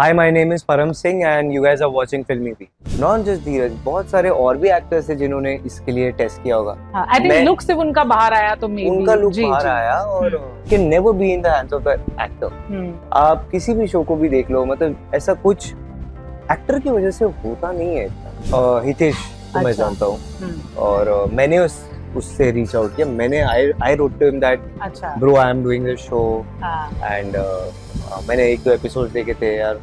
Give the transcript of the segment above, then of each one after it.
Hi my name is Param Singh and you guys are watching Filmibeat. Not just Dheeraj, बहुत सारे और भी एक्टर्स हैं जिन्होंने इसके लिए टेस्ट किया होगा। आई थिंक लुक से उनका बाहर आया तो मे बी उनका लुक बाहर आया और can never be in the hands of the actor. आप किसी भी शो को भी देख लो, मतलब ऐसा कुछ एक्टर की वजह से होता नहीं है इतना। हितेश को मैं जानता हूँ और मैंने उससे रीच आउट किया। मैंने I wrote to him that bro I am doing this show and मैंने एक दो एपिसोड देखे थे यार,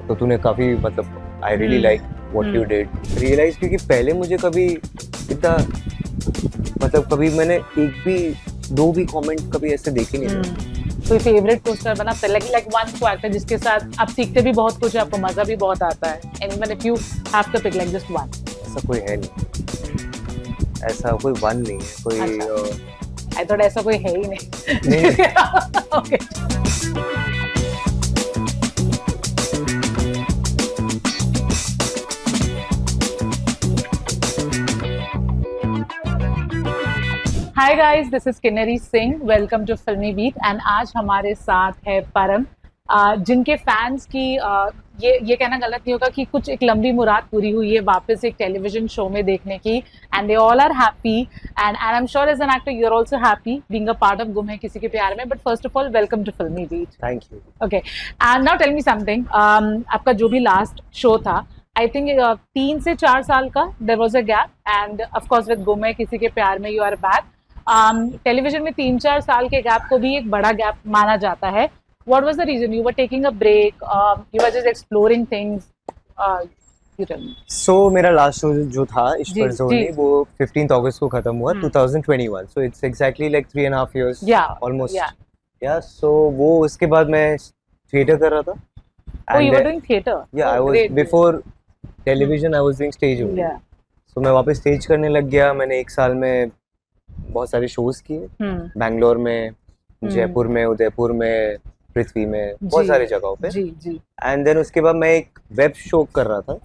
तो तूने काफी मतलब I really like what you did. Realize क्योंकि पहले मुझे कभी इतना मतलब कभी मैंने एक भी दो भी कमेंट कभी ऐसे देखे नहीं थे। कोई फेवरेट पोस्टर बना लाइक वन को एक्टर जिसके साथ आप सीखते भी बहुत कुछ है, आपको मजा भी बहुत आता है, and even if you have to pick like just one. ऐसा कोई है नहीं, ऐसा कोई वन नहीं है कोई। आई थॉट ऐसा कोई है ही नहीं। Okay hi guys, this is Kinnari Singh, welcome to Filmibeat. And आज हमारे साथ है परम, जिनके फैंस की ये कहना गलत नहीं होगा कि कुछ एक लंबी मुराद पूरी हुई है वापस एक टेलीविजन शो में देखने की, and they all are happy and I am sure as an actor you are also happy being a part of Gum है Kisi Ke Pyaar Mein. But first of all welcome to Filmibeat. Thank you. Okay, and now tell me something, आपका जो भी last show था, I think 3 से 4 साल का there was a gap, and of course with गुम है किसी के प्यार में यू आर बैक। टेलीविजन में 3-4 साल के गैप को भी एक बड़ा गैप माना जाता है। What was the reason? You were taking a break, you were just exploring things, you tell me. So मेरा लास्ट शो जो था ईश्वर जोनी, वो 15th अगस्त को खत्म हुआ 2021, so it's exactly like 3.5 years almost. Yeah, so वो उसके बाद मैं थिएटर कर रहा था। Oh, you were doing theater? Yeah, I was before television, I was doing stage only. Yeah. So मैं वापस स्टेज करने लग गया। मैंने एक साल में बहुत सारे शोज किए, बैंगलोर में, जयपुर में, उदयपुर में, पृथ्वी में, बहुत सारी जगहों पे। एंड देन उसके बाद मैं एक वेब शो कर रहा था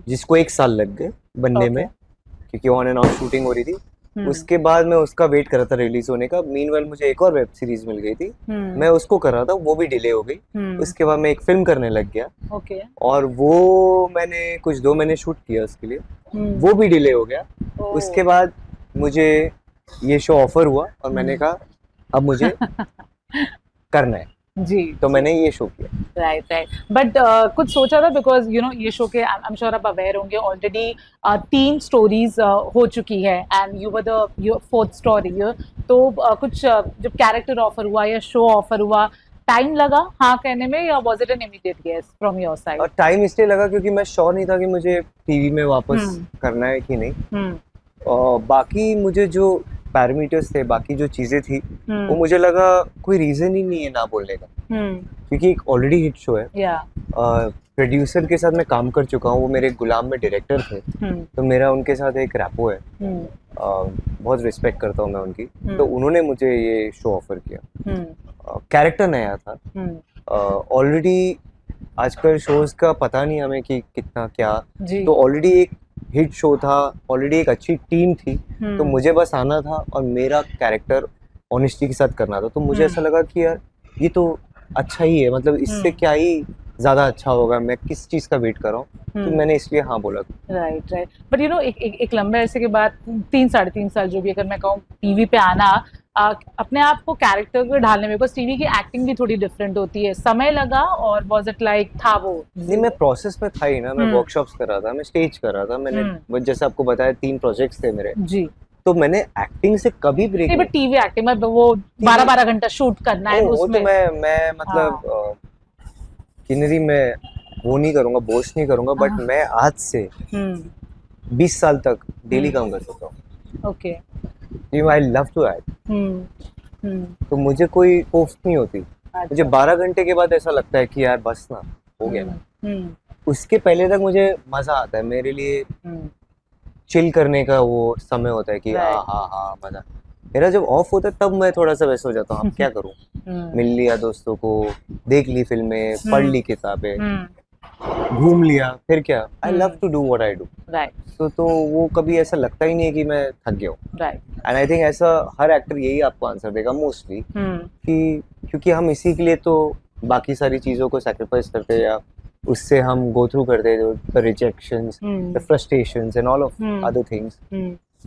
जिसको 1 साल लग गए बनने में, क्योंकि ऑन एंड ऑफ शूटिंग हो रही थी। उसके बाद मैं उसका वेट कर रहा था रिलीज होने का। मीनवाइल मुझे एक और वेब सीरीज मिल गई थी, मैं उसको कर रहा था, वो भी डिले हो गई। उसके बाद मैं एक फिल्म करने लग गया और वो मैंने कुछ 2 महीने शूट किया उसके लिए, वो भी डिले हो गया। उसके बाद मुझे ये शो ऑफर हुआ और मैंने कहा अब मुझे करना है जी, तो मैंने ये शो किया। राइट। बट कुछ सोचा था, बिकॉज यू नो ये शो के आई एम श्योर आप अवेयर होंगे ऑलरेडी 3 स्टोरीज हो चुकी है and you were the 4th story. तो कुछ जब कैरेक्टर ऑफर हुआ या शो ऑफर हुआ, टाइम लगा हाँ कहने में, या was it an immediate guess from your side? और टाइम इसलिए लगा क्योंकि मैं श्योर नहीं था कि मुझे टीवी में वापस करना है कि नहीं। और बाकी मुझे जो पैरामीटर्स थे, बाकी जो चीजें थी, वो मुझे लगा कोई रीजन ही नहीं है ना बोलने का, क्योंकि एक ऑलरेडी हिट शो है। प्रोड्यूसर के साथ मैं काम कर चुका हूँ, वो मेरे गुलाम में डायरेक्टर थे, तो मेरा उनके साथ एक रैपो है। बहुत रिस्पेक्ट करता हूँ मैं उनकी। तो उन्होंने मुझे ये शो ऑफर किया। कैरेक्टर नया था, ऑलरेडी आजकल शोज का पता नहीं हमें कि कितना क्या, तो ऑलरेडी एक हिट शो था, ऑलरेडी एक अच्छी टीम थी, तो मुझे बस आना था और मेरा कैरेक्टर ऑनेस्टी के साथ करना था। तो मुझे ऐसा लगा कि यार ये तो अच्छा ही है, मतलब इससे क्या ही ज्यादा अच्छा होगा, मैं किस चीज का वेट कर रहा हूँ, तो मैंने इसलिए हाँ बोला। राइट। बट यू नो एक लंबे अरसे के बाद 3-3.5 साल जो भी अगर मैं कहूँ टीवी पे आना, अपने आप को कैरेक्टर को ढालने में, बिकॉज टीवी की एक्टिंग भी थोड़ी डिफरेंट होती है, समय लगा और वाज इट लाइक था वो? नहीं, मैं प्रोसेस में था ही ना, मैं वर्कशॉप्स कर रहा था, मैं स्टेज कर रहा था, मैंने जैसे आपको बताया 3 प्रोजेक्ट्स थे मेरे जी, तो मैंने एक्टिंग से कभी ब्रेक नहीं। बट टीवी एक्टिंग में वो 12-12 घंटा शूट करना है उसमें, तो मैं मतलब किन्नरी में वो नहीं करूंगा, बोस्ट नहीं करूंगा, बट मैं आज से 20 साल तक डेली काम कर सकता हूँ। Okay, I love to act, तो मुझे कोई कोफ्त नहीं होती। मुझे 12 घंटे के बाद ऐसा लगता है कि यार बस ना, हो गया ना। उसके पहले तक मुझे मजा आता है, मेरे लिए चिल करने का वो समय होता है कि हाँ मजा। मेरा जब ऑफ होता है तब मैं थोड़ा सा वैसे हो जाता हूँ, अब क्या करूँ, मिल लिया दोस्तों को, देख ली फिल्में, पढ़ ली किताबें, घूम लिया, फिर क्या। I love to do what I do. Right. तो वो कभी ऐसा लगता ही नहीं है कि मैं थक गया हूँ। राइट। एंड आई थिंक ऐसा हर एक्टर यही आपको आंसर देगा मोस्टली, कि क्योंकि हम इसी के लिए तो बाकी सारी चीजों को सैक्रिफाइस करते हैं या उससे हम go through करते हैं the rejections, the frustrations and all of other things.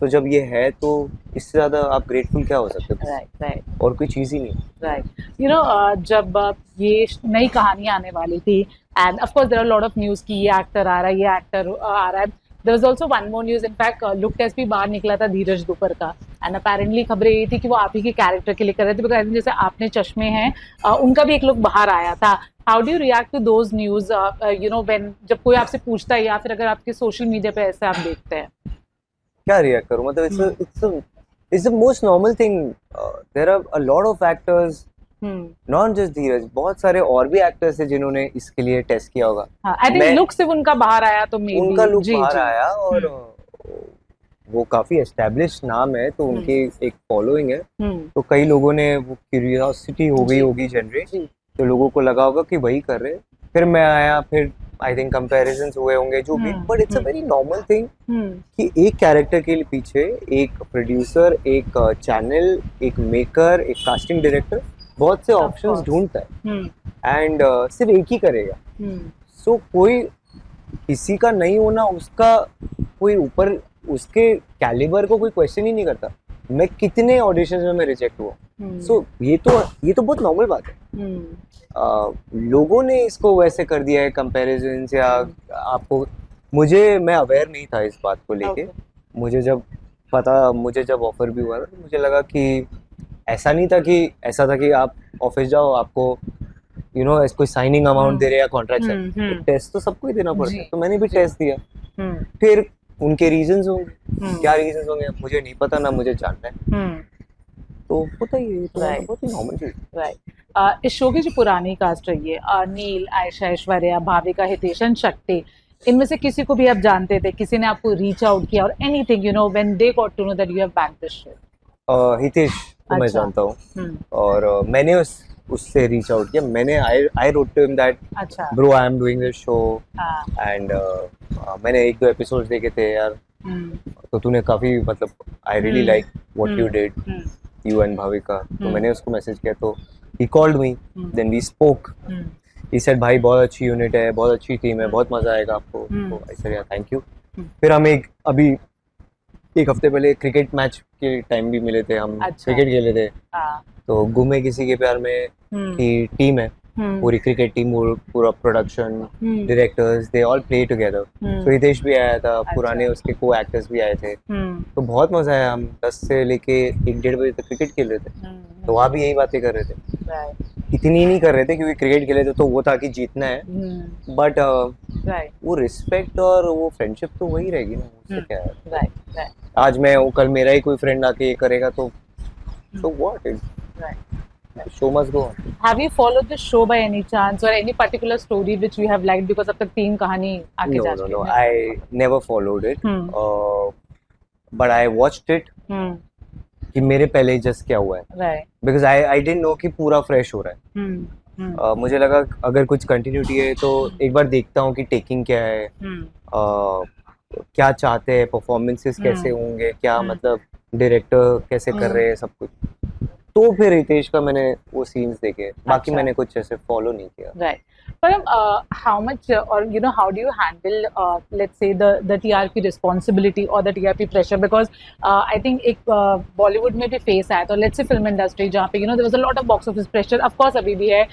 तो जब ये है तो इससे ज़्यादा आप grateful क्या हो सकते हो? राइट और कोई चीज़ ही नहीं. राइट यू नो जब ये नई कहानी आने वाली थी and of course there are lot of news कि ये एक्टर आ रहा है, ये एक्टर आ रहा है. There was also one more news, in fact look test भी बाहर निकला था धीरज दुपर का, एंड अपेरेंटली खबरें ये थी कि वो आप ही के कैरेक्टर के लिए कर रहे थे, बिकॉज जैसे आपने चश्मे हैं उनका भी एक लुक बाहर आया था. How do you react to those news you know when जब कोई आपसे पूछता है या फिर अगर आपके सोशल मीडिया पे ऐसे आप देखते हैं? क्या रिएक्ट करूं? मतलब it's the most normal thing. There are a lot of actors, not just धीरज, बहुत सारे और भी एक्टर्स हैं जिन्होंने इसके लिए टेस्ट किया होगा. आई थिंक लुक सिर्फ उनका बाहर आया तो मे बी उनका लुक बाहर आया और वो काफी एस्टेब्लिश्ड नाम है तो उनकी एक फॉलोइंग है. तो कई लोगों ने वो क्यूरियोसिटी हो गई होगी जनरेट, तो लोगों को लगा होगा कि वही कर रहे हैं. फिर मैं आया, फिर आई थिंक कंपैरिजंस हुए होंगे जो भी, but it's a very normal thing कि एक कैरेक्टर के लिए पीछे एक प्रोड्यूसर, एक चैनल, एक मेकर, एक कास्टिंग डायरेक्टर बहुत से ऑप्शंस ढूंढता है एंड सिर्फ एक ही करेगा. सो कोई किसी का नहीं होना, उसका कोई ऊपर उसके कैलिबर को कोई क्वेश्चन ही नहीं करता. मैं कितने ऑडिशंस में मैं रिजेक्ट हुआ. सो ये तो बहुत नॉर्मल बात है. लोगों ने इसको वैसे कर दिया है कंपैरिजंस या आपको, मैं अवेयर नहीं था इस बात को लेके. मुझे जब ऑफर भी हुआ था तो मुझे लगा कि ऐसा था कि आप ऑफिस जाओ, आपको यू नो कोई साइनिंग अमाउंट दे रहे या कॉन्ट्रैक्ट है. टेस्ट तो सबको ही देना पड़ता है, तो मैंने भी टेस्ट दिया. फिर उनके रीजंस होंगे, क्या रीजंस होंगे मुझे नहीं पता, ना मुझे जानना है. तो होता ही है, तो बहुत ही नॉर्मल चीज. राइट. इस शो की जो पुरानी कास्ट रही है, नील, आयशा, ऐश्वर्या, भाविका, हितेश, शक्ति, इनमें से किसी को भी आप जानते थे, किसी ने आपको रीच आउट किया और anything you know when they got to know that you have backed this show? Hitesh को मैं जानता हूँ और मैंने उससे रीच आउट किया. मैंने I wrote to him that bro I am doing this show and मैंने 1-2 एपिसोड्स देखे थे यार, तो तूने काफी मतलब I really like what you did, you and Bhavika. तो मैंने उसको मैसेज किया, तो he called me, then we spoke. He said भाई बहुत अच्छी यूनिट है, बहुत अच्छी टीम है, बहुत मजा आएगा आपको. तो I said yeah thank you. फिर हम अभी एक हफ्ते पहले क्रिकेट मैच के टाइम भी मिले थे, हम क्रिकेट खेले थे. तो गुमे किसी के प्यार में की टीम है, पूरी क्रिकेट टीम, पूरा production, directors, they all play together. तो हितेश भी आया था, पुराने उसके को एक्टर्स भी आए थे. तो बहुत मजा आया. हम 10 से लेके 1-1:30 बजे तक क्रिकेट खेल रहे थे. तो वहाँ भी यही बातें कर रहे थे. इतनी नहीं कर रहे थे क्योंकि क्रिकेट खेले थे तो वो था कि जीतना है, बट वो रिस्पेक्ट और वो फ्रेंडशिप तो वही रहेगी ना. उससे क्या है, आज मैं हूँ, कल मेरा ही कोई फ्रेंड आके ये करेगा तो what is show must go on. Have you followed the show by any chance or any particular story which you have liked, because अब तक 3 कहानी आके जा चुकी है? No, I never followed it. But I watched it. कि मेरे पहले जस्ट क्या हुआ है. Right. Because I didn't know कि पूरा फ्रेश हो रहा है. मुझे लगा अगर कुछ कंटिन्यूटी है तो एक बार देखता हूँ कि टेकिंग क्या है, क्या चाहते हैं, परफॉर्मेंसेस कैसे होंगे, क्या मतलब डायरेक्टर कैसे कर रहे हैं, सब कुछ. तो फिर रितेश का मैंने वो सीन्स देखे, बाकी मैंने कुछ ऐसे फॉलो नहीं किया. Right. But how much or you know how do you handle let's say the TRP responsibility or the TRP pressure, because I think एक Bollywood में भी फेस आया तो let's say film industry जहाँ पे you know there was a lot of box office pressure, of course अभी भी है.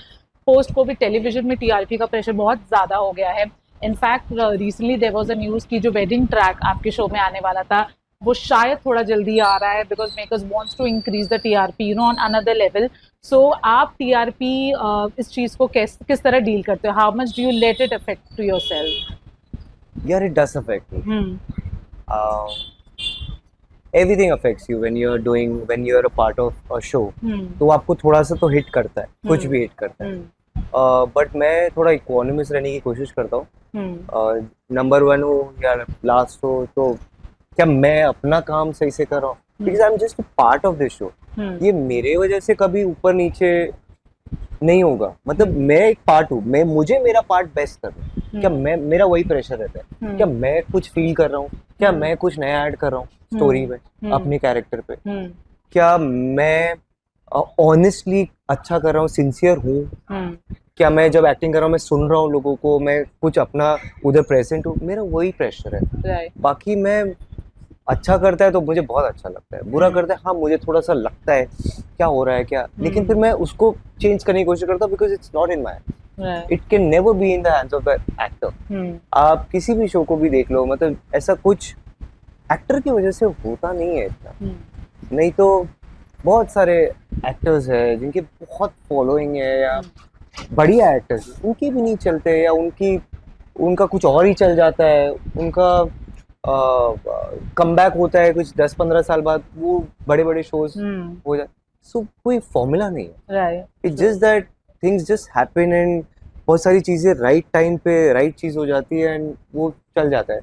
पोस्ट कोविड टेलीविजन में TRP का प्रेशर बहुत ज़्यादा हो गया है. In fact recently there was a news की जो वेडिंग ट्रैक आपके शो में आने वाला था वो शायद थोड़ा जल्दी आ रहा है, because makers wants to increase the TRP you know on another level. So आप टीआरपी इस चीज को किस तरह डील करते हो? How much do you let it affect to yourself? यार it does affect me. Everything affects you when you are a part of a show. तो आपको थोड़ा सा तो हिट करता है, कुछ भी हिट करता है. बट मैं थोड़ा इकोनॉमिस्ट रहने की कोशिश करता हूँ. नंबर 1 हो या लास्ट हो, तो क्या मैं अपना काम सही से कर रहा हूँ? Because I am just part of this show. ये मेरे वजह से कभी ऊपर नीचे नहीं होगा. मतलब मैं एक पार्ट हूँ, मुझे मेरा पार्ट बेस्ट कर रहा हूँ. क्या मेरा वही प्रेशर रहता है? क्या मैं कुछ फील कर रहा हूँ? क्या मैं कुछ नया ऐड कर रहा हूँ स्टोरी में, अपने कैरेक्टर पे? क्या मैं ऑनेस्टली अच्छा कर रहा हूँ, सिंसियर हूँ, क्या मैं जब एक्टिंग कर रहा हूँ मैं सुन रहा हूँ लोगों को, मैं कुछ अपना उधर प्रेजेंट हूँ, मेरा वही प्रेशर है। राइट बाकी मैं अच्छा करता है तो मुझे बहुत अच्छा लगता है, बुरा करता है हाँ मुझे थोड़ा सा लगता है क्या हो रहा है क्या, लेकिन फिर मैं उसको चेंज करने की कोशिश करता हूँ because it's not in my, it can never be in the hands of the actor. आप किसी भी शो को भी देख लो, मतलब ऐसा कुछ एक्टर की वजह से होता नहीं है इतना। नहीं तो बहुत सारे एक्टर्स हैं जिनके बहुत फॉलोइंग है या बढ़िया एक्टर्स, उनकी भी नहीं चलते या उनका कुछ और ही चल जाता है, उनका कमबैक होता है कुछ 10-15 साल बाद, वो बड़े बड़े शोज हो जाए। सो कोई फॉर्मूला नहीं है, right it's just that things just happen and बहुत सारी चीजें राइट टाइम पे राइट चीज हो जाती है एंड वो चल जाता है।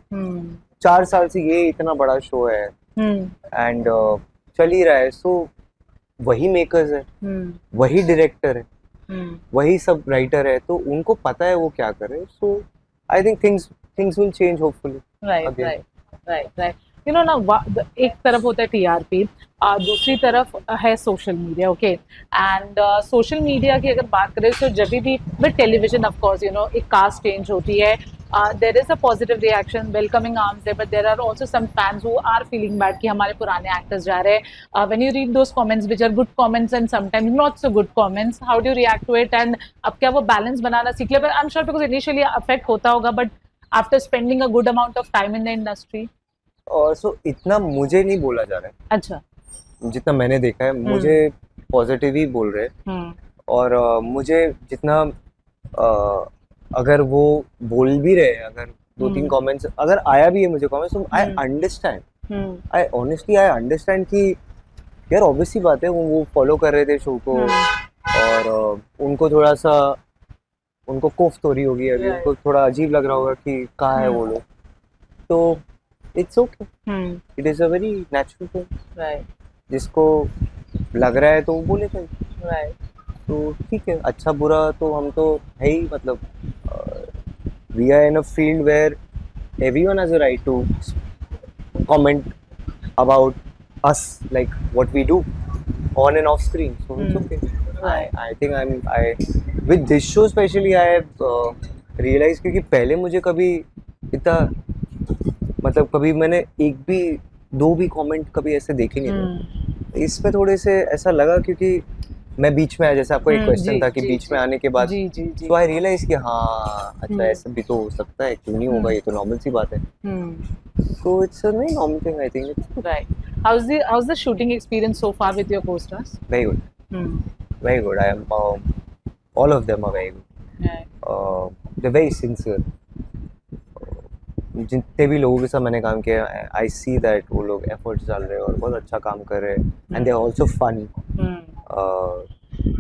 4 साल से ये इतना बड़ा शो है एंड चल ही रहा है। सो वही मेकर्स है, वही डायरेक्टर है, वही सब राइटर है, तो उनको पता है वो क्या करे। So I think things will change hopefully. Right right right right you know ना, एक तरफ होता है टीआरपी, दूसरी तरफ है social media. Okay, and social media की अगर बात करें तो जब भी with television of course you know एक कास्ट चेंज होती है, there is a positive reaction, welcoming arms है, but there are also some fans who are feeling bad कि हमारे पुराने एक्टर्स जा रहे हैं। When you read those comments which are good comments and sometimes not so good comments, how do you react to it? And अब क्या वो balance बनाना सीख लिया? I am sure because initially affect होता होगा, but after spending a good amount of time in the industry. और so इतना मुझे नहीं बोला जा रहा है, अच्छा, जितना मैंने देखा है मुझे पॉजिटिव ही बोल रहे हैं। और मुझे जितना अगर वो बोल भी रहे हैं, अगर 2-3 कमेंट्स अगर आया भी है मुझे कमेंट्स, तो I understand, I honestly I understand कि यार ऑब्वियस सी बात है वो फॉलो कर रहे थे शो को और उनको थोड़ा सा उनको कोफ्त हो रही होगी अभी, उनको थोड़ा अजीब लग रहा होगा कि कहाँ है वो लोग, तो it's okay, it is a very natural thing. Right जिसको लग रहा है तो वो बोलेगा, राइट तो ठीक है, अच्छा बुरा तो हम तो है ही, मतलब we are in a field where everyone has a right to comment about us, like what we do on and off screen, so it's okay. I think I with this show especially I have realized, क्योंकि पहले मुझे कभी इतना, मतलब कभी मैंने एक भी 2 भी कमेंट कभी ऐसे देखे नहीं थे। इस पे थोड़े से ऐसा लगा क्योंकि मैं बीच में आया, जैसे आपको एक क्वेश्चन था कि बीच में आने के बाद तो आई रियलाइज कि हाँ अच्छा ऐसा भी तो हो सकता है, क्यों नहीं होगा, ये तो नॉर्मल सी बात है। So it's a very normal thing, I think. Right. How's the shooting experience so far with your co-stars? Very good. Very good. I am all of them are very good. Right. They're very sincere. जितने भी लोगों के साथ मैंने काम किया, आई see that वो लोग एफर्ट्स डाल रहे हैं और बहुत अच्छा काम कर रहे हैं, and they are also fun,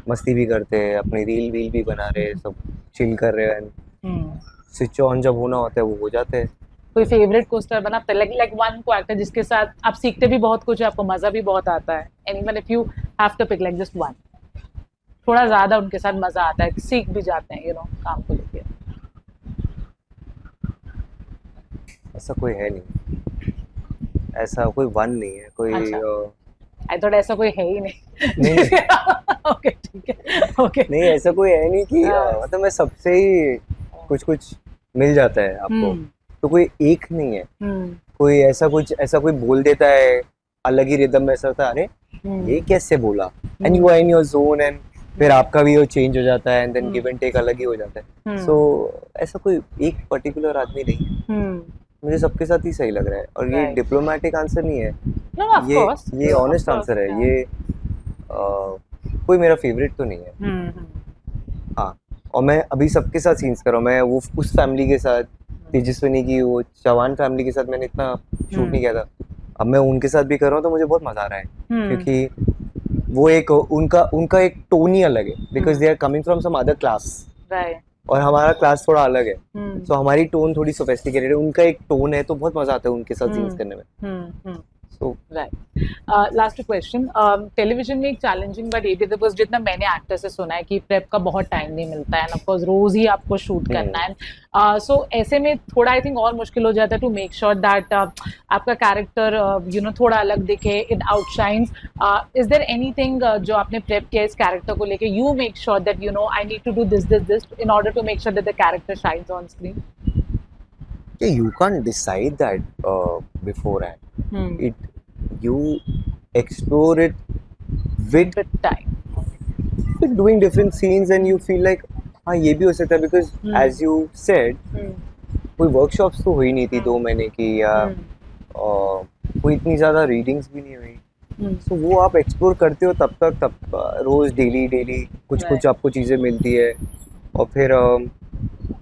मस्ती भी करते हैं, अपनी रील भी बना रहे हैं, सब चिल कर रहे हैं, एंड स्विच ऑन जब होना होता है वो हो जाते हैं। कोई फेवरेट को-स्टार बना लाइक वन को एक्टर जिसके साथ आप सीखते भी बहुत कुछ है, आपको मजा भी बहुत आता है? Anyone if you have to pick like just one, थोड़ा ज्यादा उनके साथ मजा आता है, सीख भी जाते हैं यू नो काम को लेके? ऐसा कोई है नहीं, ऐसा कोई वन नहीं है कोई। आई थॉट ऐसा कोई है ही नहीं। ओके ठीक है, ओके नहीं ऐसा कोई है नहीं कि मतलब मैं सबसे ही कुछ मिल जाता है आपको, तो कोई एक नहीं है, कोई ऐसा कोई बोल देता है अलग ही रिदम में, ऐसा होता है अरे ये कैसे बोला, and you are in your zone, and फिर आपका भी वो चेंज हो जाता है, and then give and take अलग ही हो जाता है। सो ऐसा कोई एक पर्टिकुलर आदमी नहीं, मुझे सबके साथ ही सही लग रहा है, और ये डिप्लोमेटिक आंसर नहीं है, ये ऑनेस्ट आंसर है, ये कोई मेरा फेवरेट तो नहीं है। हाँ, और मैं अभी सबके साथ सीन्स कर रहा हूँ, मैं वो उस फैमिली के साथ, तेजस्विनी की वो चौहान फैमिली के साथ मैंने इतना शूट नहीं किया था, अब मैं उनके साथ भी कर रहा हूँ तो मुझे बहुत मजा आ रहा है, क्योंकि वो एक उनका एक टोन ही अलग है, because they are coming from some other class, और हमारा क्लास थोड़ा अलग है, सो हमारी टोन थोड़ी सोफिस्टिकेटेड है, उनका एक टोन है, तो बहुत मजा आता है उनके साथ सीन्स करने में। So लास्ट क्वेश्चन, टेलीविजन में एक चैलेंजिंग बट ये भी बिकॉज जितना मैंने एक्टर से सुना है कि प्रेप का बहुत टाइम नहीं मिलता है, ऑफ कोर्स रोज ही आपको शूट करना है, सो ऐसे में थोड़ा आई थिंक और मुश्किल हो जाता है टू मेक श्योर दैट आपका कैरेक्टर यू नो थोड़ा अलग दिखे, it outshines. Is there anything जो आपने प्रेप किया इस कैरेक्टर को लेके, you make sure that you know I need to do this in order to make sure that the character shines on screen? you can't decide that beforehand. You explore it with time. doing different scenes and you feel like हाँ ये भी हो सकता है because as you said कोई workshops तो हुई नहीं थी 2 महीने की या कोई इतनी ज़्यादा readings भी नहीं हुई. So वो आप explore करते हो तब रोज़ डेली कुछ आपको चीज़ें मिलती है और फिर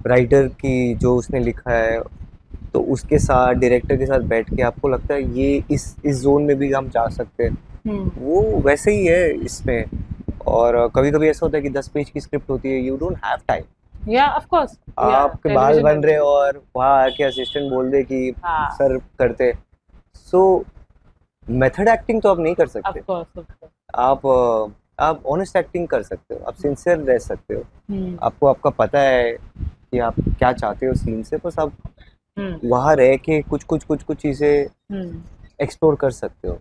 राइटर की जो उसने लिखा है तो उसके साथ डायरेक्टर के साथ बैठ के आपको लगता है ये इस जोन में भी हम जा सकते हैं. वो वैसे ही है इसमें. और कभी ऐसा होता है कि 10 पेज की स्क्रिप्ट होती है, यू डोंट हैव टाइम. या ऑफ कोर्स आपके बाल बन रहे और वहाँ आके असिस्टेंट बोल दे कि सर करते. सो मेथड एक्टिंग तो आप नहीं कर सकते. आप ऑनेस्ट एक्टिंग कर सकते हो, आप सिंसियर रह सकते हो. आपको आपका पता है कि आप क्या चाहते हो सीन से, बस आप वहाँ रह के कुछ चीजें एक्सप्लोर कर सकते हो.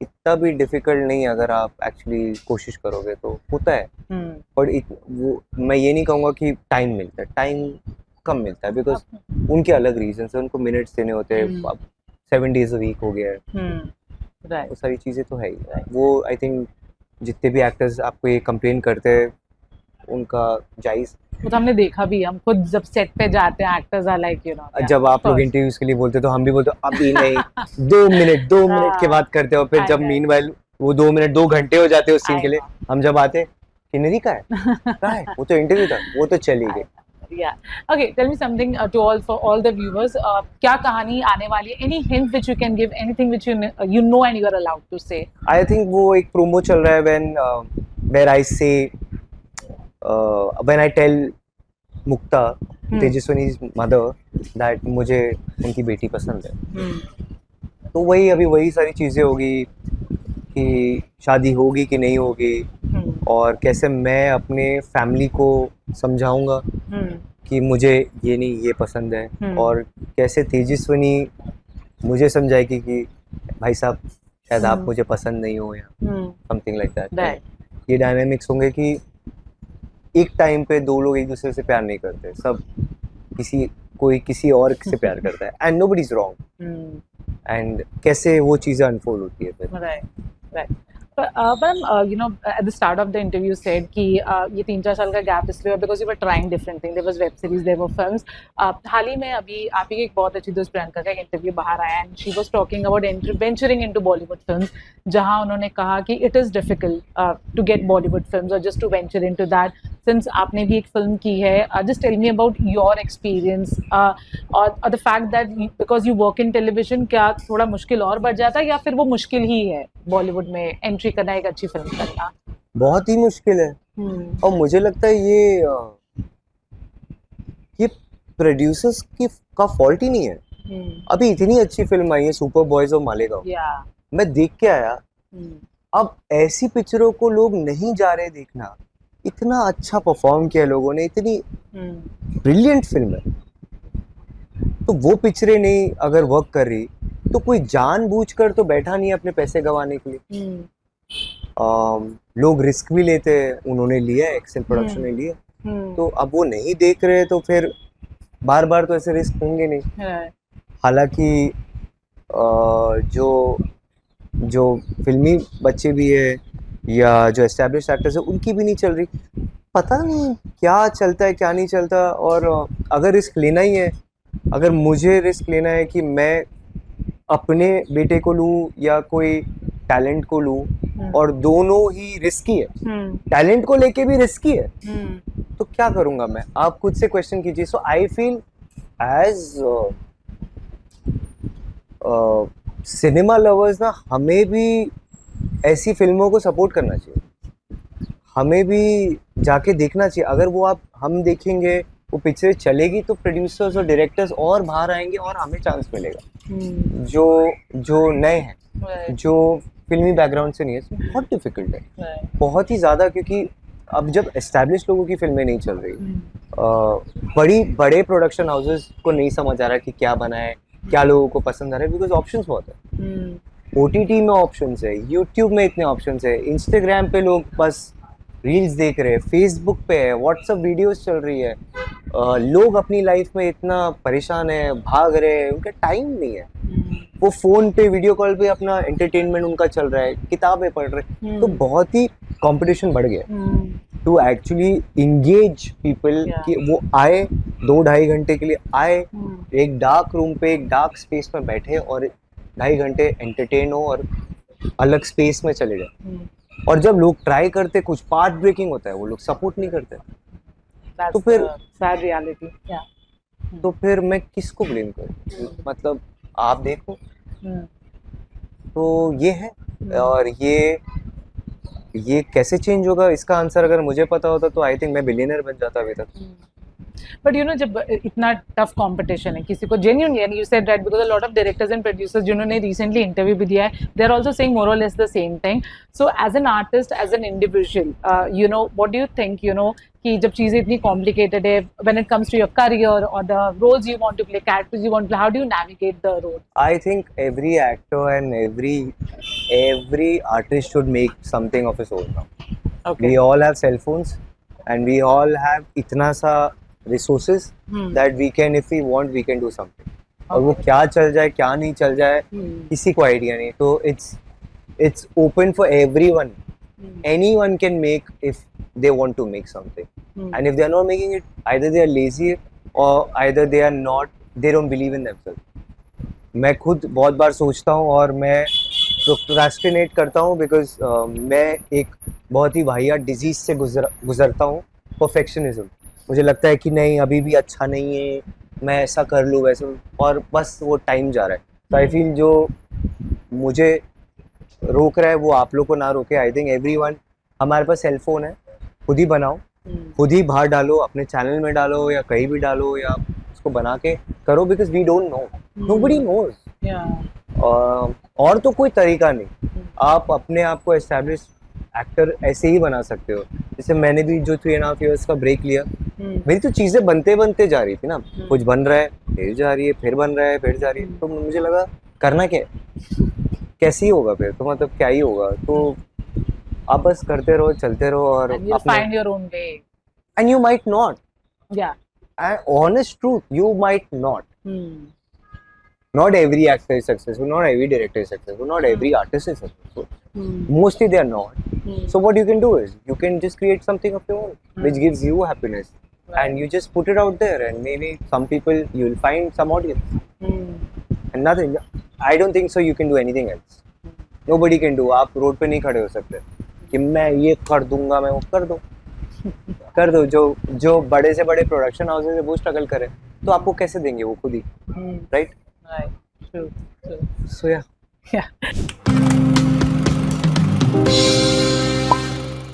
इतना भी डिफिकल्ट नहीं अगर आप एक्चुअली कोशिश करोगे तो होता है. पर वो मैं ये नहीं कहूँगा कि टाइम मिलता है, टाइम कम मिलता है बिकॉज उनके अलग रीजन है. उनको मिनट्स देने होते हैं. अब 7 days a week हो गया है. वो सारी चीज़ें तो है ही. वो आई थिंक जितने भी एक्टर्स आपको ये कंप्लेन करते हैं उनका जायज़. वो तो हमने देखा भी, हम खुद जब सेट पे जाते हैं actors are like you know, जब आप लोग इंटरव्यूज के लिए बोलते तो हम भी बोलते अभी नहीं 2 मिनट के बाद करते हो. फिर जब मीनवाइल वो 2 मिनट 2 घंटे हो जाते हैं उस सीन के लिए, हम जब आते किन्नरी का है वो तो इंटरव्यू था, वो तो चली गई. Yeah. Okay, tell me something for all the viewers. क्या कहानी आने वाली है? Any hint which you can give? Anything which you know and you are allowed to say? I think वो एक प्रोमो चल रहा है where I say when I tell Mukta, तेजस्विनी's mother, that मुझे उनकी बेटी पसंद है. तो वही सारी चीज़ें होगी कि शादी होगी कि नहीं होगी और कैसे मैं अपने फैमिली को समझाऊंगा कि मुझे ये नहीं ये पसंद है और कैसे तेजस्विनी मुझे समझाएगी कि भाई साहब शायद आप मुझे पसंद नहीं हो या समथिंग लाइक दैट. ये डायनामिक्स होंगे कि एक टाइम पे 2 लोग एक दूसरे से प्यार नहीं करते, सब कोई किसी और से प्यार करता है and nobody is wrong. And कैसे वो चीज़ें अनफोल्ड होती है फिर. Right. But you know, at the start of the interview said कि ये 3-4 साल का गैप इसलिए because you were trying different things. There was web series, there were films. हाल ही में अभी आप ही की एक बहुत अच्छी दोस्त प्रियंका का इंटरव्यू बाहर आया and she was talking about venturing into Bollywood films, जहाँ उन्होंने कहा कि it is difficult to get Bollywood films or just to venture into that. Since आपने भी एक फिल्म की है, just tell me about your experience or the fact that because you work in television, क्या थोड़ा मुश्किल और बढ़ जाता है या फिर वो मुश्किल ही है बॉलीवुड में एंट्री करना, एक अच्छी फिल्म करना? बहुत ही मुश्किल है. और मुझे लगता है ये प्रोड्यूसर्स का फॉल्ट ही नहीं है. अभी इतनी अच्छी फिल्म आई है सुपर बॉयज और मालेगांव, मैं देख के आया. अब ऐसी पिक्चरों को लोग नहीं जा रहे देखना. इतना अच्छा परफॉर्म किया लोगों ने, इतनी ब्रिलियंट फिल्म है. तो वो पिक्चरें नहीं अगर वर्क कर रही तो कोई जानबूझकर तो बैठा नहीं है अपने पैसे गंवाने के लिए. लोग रिस्क भी लेते हैं, उन्होंने लिया, एक्सेल प्रोडक्शन ने लिया. तो अब वो नहीं देख रहे तो फिर बार तो ऐसे रिस्क होंगे नहीं. हालांकि जो फिल्मी बच्चे भी है या जो एस्टैब्लिश एक्टर्स है उनकी भी नहीं चल रही. पता नहीं क्या चलता है क्या नहीं चलता. और अगर रिस्क लेना ही है, अगर मुझे रिस्क लेना है कि मैं अपने बेटे को लूँ या कोई टैलेंट को लूँ, और दोनों ही रिस्की है, टैलेंट को लेके भी रिस्की है, तो क्या करूँगा मैं? आप खुद से क्वेश्चन कीजिए. So I feel as cinema lovers ना, हमें भी ऐसी फिल्मों को सपोर्ट करना चाहिए. हमें भी जाके देखना चाहिए. अगर वो हम देखेंगे वो पिक्चर चलेगी तो प्रोड्यूसर्स और डायरेक्टर्स और बाहर आएंगे और हमें चांस मिलेगा। जो जो नए हैं, जो फिल्मी बैकग्राउंड से नहीं है, इसमें बहुत डिफिकल्ट है, बहुत ही ज़्यादा, क्योंकि अब जब एस्टैब्लिश लोगों की फिल्में नहीं चल रही, बड़े प्रोडक्शन हाउसेस को नहीं समझ आ रहा कि क्या बना है, क्या लोगों को पसंद आ रहा है, बिकॉज ऑप्शंस बहुत है। ओटीटी में ऑप्शंस है, यूट्यूब में इतने ऑप्शंस है, इंस्टाग्राम पे लोग बस रील्स देख रहे हैं, फेसबुक पे है, व्हाट्सएप वीडियोस चल रही है, लोग अपनी लाइफ में इतना परेशान है, भाग रहे हैं, उनका टाइम नहीं है। वो फोन पे वीडियो कॉल पे अपना एंटरटेनमेंट उनका चल रहा है, किताबें पढ़ रहे हैं, तो बहुत ही कंपटीशन बढ़ गया टू एक्चुअली इंगेज पीपल कि वो आए 2-2.5 घंटे के लिए आए, एक डार्क रूम पे एक डार्क स्पेस में बैठे और 2.5 घंटे एंटरटेन हो और अलग स्पेस में चले जाए। और जब लोग ट्राई करते, कुछ पार्ट ब्रेकिंग होता है, वो लोग सपोर्ट नहीं करते। तो फिर सैड रियलिटी, तो फिर मैं किसको ब्लेम करूं? मतलब आप देखो, तो ये है। और ये कैसे चेंज होगा, इसका आंसर अगर मुझे पता होता तो आई थिंक मैं बिलियनर बन जाता अभी तक। बट यू नो, जब इतना टफ कंपटीशन है, किसी को genuinely, and you said that because a lot of directors and producers जिन्होंने रिसेंटली इंटरव्यू भी दिया है, they are also saying more or less the same thing. So as an artist, as an individual, you know, what do you think, you know, कि जब चीजें इतनी complicated है, when it comes to your career और the roles you want to play, characters you want to play, how do you navigate the role? I think every actor and every artist should make something of his own now. Okay. We all have cell phones and we all have इतना सा resources that we can, if we want, we can do something. और वो क्या चल जाए, क्या नहीं चल जाए, किसी को आइडिया नहीं। तो it's open for everyone. Anyone can make if they want to make something. And if they are not making it, either they are lazy or either they are not, they don't believe in themselves. मैं खुद बहुत बार सोचता हूँ और मैं procrastinate करता हूँ, because मैं एक बहुत ही वाहियात डिजीज से गुजरता हूँ, परफेक्शनिज्म। मुझे लगता है कि नहीं, अभी भी अच्छा नहीं है, मैं ऐसा कर लूँ वैसे, और बस वो टाइम जा रहा है। तो आई फील जो मुझे रोक रहा है वो आप लोग को ना रोके। आई थिंक एवरीवन, हमारे पास सेल फोन है, खुद ही बनाओ, खुद ही बाहर डालो, अपने चैनल में डालो या कहीं भी डालो, या उसको बना के करो, because we don't know, nobody knows. और तो कोई तरीका नहीं, आप अपने आप को एस्टैब्लिश एक्टर ऐसे ही बना सकते हो। जैसे मैंने भी जो 3.5 years का ब्रेक लिया, मेरी तो चीज़ें बनते जा रही थी ना, कुछ बन रहा है फिर जा रही है, फिर बन रहा है फिर जा रही है, तो मुझे लगा करना क्या है, कैसे ही होगा फिर, तो मतलब क्या ही होगा, तो आप बस करते रहो, चलते रहो, और find your own way. And you might not. Yeah. And honest truth, you might not. Not every actor is successful, not every director is successful, not every artist is successful. Mostly they are not. So what you can do is, you can just create something of your own, which gives you happiness. Right. And you just put it out there, and maybe some people, you will find some audience. And nothing. I don't think so you can do anything else. Nobody can do. आप road पे नहीं खड़े हो सकते कि मैं ये कर दूंगा, मैं वो कर दो। जो बड़े से बड़े प्रोडक्शन हाउसेस है वो स्ट्रगल करें, तो आपको कैसे देंगे वो खुद ही, right? Right. True. So yeah.